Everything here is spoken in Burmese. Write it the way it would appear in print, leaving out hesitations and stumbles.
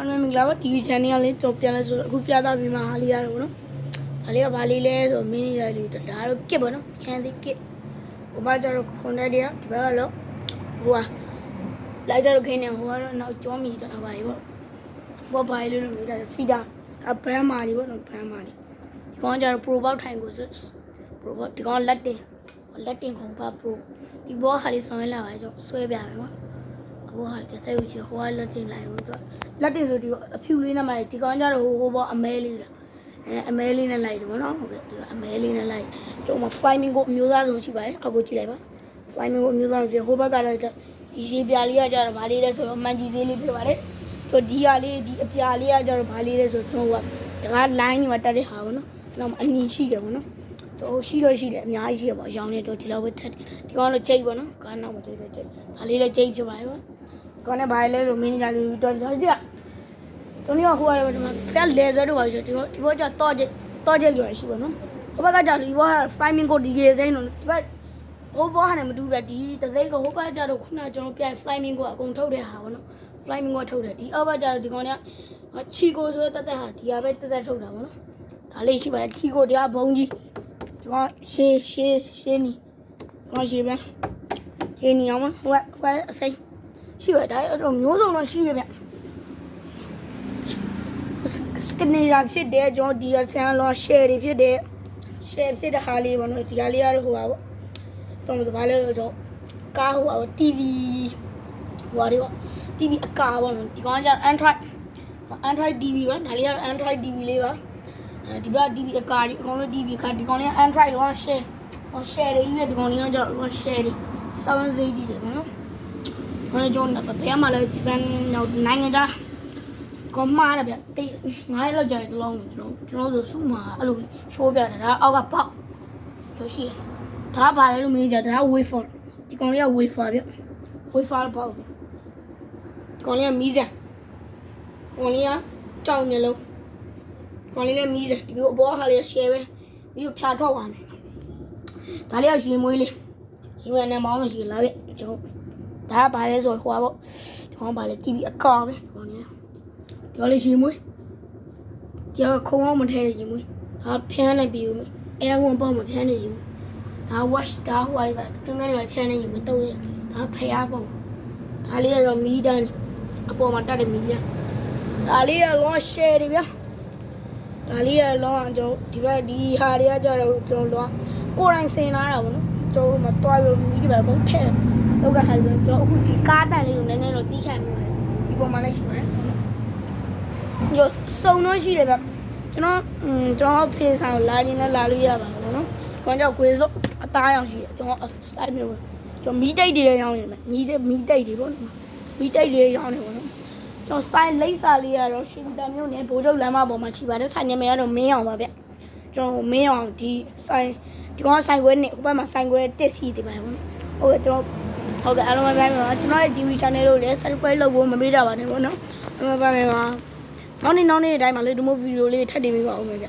Anamigla TV channel le topiana so gupiada bima halia no halia bali le so mini le daro ke bono yandi ke oba jaro khonda dia tiba lo bua lai jaro khine ho ro na chomi da ba yi bo ba le no mi da fida a ban ma ni bo no ban ma ni di kon jaro pro bout thai ko so pro bout di kon lat tin khong pa pro di bo hali so la ba jo swe pya baဘိုးဟာတက်သေးဦးချီဟိုကလက်တင်လိုက်ဦးတော့လက်တင်ဆိုဒီအဖြူလေးနဲ့မှဒီကောင်ကြတော့ဟိုဘောအမဲလေးလားအမဲလေးနဲ့လိုက်တယ်ဗောနော်ဟုတ်ကဲ့ဒီအမဲလေးနဲ့လိုက်ကျုံမှာ flaming ကိုမျိုးသားဆုံးရှိပါတယ်အခုကြည့်လိုက်ပါ flaming ကိုမျိုးသားဆုံးဟိုဘက်ကတော့ဒီရှေးပြာလေးကကြတော့ဗာလေးလဲဆိုတော့မန်ကြီးသေးလေးဖြစ်ပါတယ်ဆိုဒီဟာလေးဒီအပြာလေးကကြတော့ဗာလေးလဲဆိုကျုံကဒါက line တွေမှာတက်တဲ့ဟာဗောနော်တော့အနီရှိတယ်ဗောနော်တော့ရှိတော့ရှိတယ်အများကြီးရှိရပါအရောင်းနေတော့ဒီလောက်ပဲထက်ဒီကောင်တော့ကျိတ်ဗောနော်ကားနောက်မှာကျိတ်ပဲကျိတ်ဗာလေးလဲကျိတ်ဖြစ်ပါတယ်ဗောကောင်းနေပါလေလို့မင်းညာလူတော်တော်ကြတုံးရောဟိုရတယ်ဒီမှာဖက်လေဆိုတော့ပါဆိုဒီဘောကျတော့ကျရွယ်ရှိပါနော်ဟိုဘက်ကကျဒီဘော flaming ကိုဒီရေစိမ်းတော့ဒီဘက်ဟိုဘောဟာနဲ့မတူပဲဒီတသိန်းကဟိုဘက်ကျတော့ခုနကျွန်တော်ပြ flaming ကိုအကုန်ထုတ်တဲ့ဟာပေါ့နော် flaming ကိုထုတ်တယ်ဒီအောက်ကကျတော့ဒီကောင်ကချီကိုဆိုတဲ့တက်ဟာဒီဟာပဲတက်ထုတ်တာပေါ့နော်ဒါလေးရှိပါတယ်ချီကိုတရားဘုံကြီးဒီကောင်ရှေးနီကောင်ရှေးပဲဟင်းနီအောင်ဟိုကအစိမ်းရှိရတဲ့မျိုးစုံတော့ရှိရဗျစကနေရာဖြစ်တဲ့ကျွန်တော်ဒီဆန်လော share တွေဖြစ်တဲ့ share ဖြစ်တဲ့ဟာလေးပေါ့နော်ဒီဟာလေးရတော့ဟိုပါပေါ့တော့ဘာလဲဆိုတော့ကားဟိုပါ TV ဟိုပါတော့ TV အကာပေါ့နော်ဒီကောင်က Android TV ပါဒါလေးက Android TV လေးပါဒီဘက် TV အကာဒီအကောင်လုံး TV ကဒီကောင်လေး Android တော့ share တွေကြီးပဲဒီကောင်လေးကကြောက် share တွေ7 Z ကြီးတယ်ပေါ့နော်ဘာကြောင့်လဲဘယ်မှာလဲဂျပန်နိုင်ငံသားကောမားတယ်ဗျတိတ်9ရက်လောက်ကြာတယ်တလုံးကျွန်တော်တို့စုမှာအဲ့လိုရှိုးပြတယ်ဒါအောက်ကပေါက်တို့ရှိတယ်ဒါဘာလဲလို့မေးကြဒါ wafer ဒီကောင်လေးက wafer ဗျ wafer ပေါက်ဒီကောင်လေးကမီးစံကောင်လေးကကြောင်မျက်လုံးကောင်လေးလည်းမီးစံဒီကအပေါ်ဟာလေး share ပဲဒီကိုဖြာထွက်သွားမယ်ဒါလေးကရေမွေးလေးရေမွေးနဲ့မောင်းလို့ရှိလာဗျကျွန်တော်ဒါဘာလဲဆိုဟိုပါပေါ့ဒီကောင်ဘာလဲ TV အကောင်းပဲဒီကောင်လေးဒီကောင်လေးရေမွေးဒီကခုံအောင်မထဲတဲ့ရေမွေးဒါဖျန်းလိုက်ပြီးဦးအဲဝန်ပေါ့မဖျန်းနေယူဒါ wash ဒါဟိုပါလေးပါတွင်းကနေမှဖျန်းနေယူမတုံးရဒါဖျားပေါ့ဒါလေးကတော့မီးတန်းအပေါ်မှာတက်တဲ့မီးပြဒါလေးကလော share တွေဗျဒါလေးကလောကျွန်တော်ဒီဘက်ဒီဟာတွေကကြတော့ကျွန်တော်လောကိုယ်တိုင်ဆင်လာတာပေါ့နော်ကျွန်တော်တို့မတွားလို့မီးတွေပဲပုံထဲလောက်ကဟာလို့ကျွန်တော်အခုဒီကားတန်လေးကိုနည်းနည်းတော့တီးခံနေတယ်ဒီပေါ်မှာလည်းရှိပါတယ်ညစုံတော့ရှိတယ်ဗျကျွန်တော်ဖေးဆောင်လာရင်လည်းလာလို့ရပါဘူးနော်ခေါင်းကြောက်ကွေးစုပ်အသားရောင်ရှိတယ်ကျွန်တော် style မျိုးကျွန်တော်မီးတိတ်တွေရောင်းနေမယ်မီးတိတ်တွေပေါ့နော်မီးတိတ်တွေရောင်းနေပေါ့နော်ကျွန်တော်ဆိုင်လိပ်စာလေးကတော့ရှင်တန်မျိုးနဲ့ဘိုးချုပ်လမ်းမပေါ်မှာရှိပါတယ်ဆိုင်နာမည်ကတော့မင်းအောင်ပါဗျကျွန်တော်မင်းအောင်ဒီဆိုင်ဒီကောင်ဆိုင်ခွဲနဲ့ဟိုဘက်မှာဆိုင်ခွဲတက်စီတည်ပါတယ်ပေါ့နော်ဟုတ်ကဲ့ကျွန်တော်ဟုတ်ကဲ့အားလုံးပဲပြန်ပါကျွန်တော်ရဲ့ TV channel လို့လည်း subscribe လုပ်ဖို့မမေ့ကြပါနဲ့ပေါ့နော်အားလုံးပဲပြန်ပါနောက်နေ့အတိုင်းမှာလေဒီမို့ဗီဒီယိုလေးထပ်တင်ပေးပါဦးမယ်ဗျ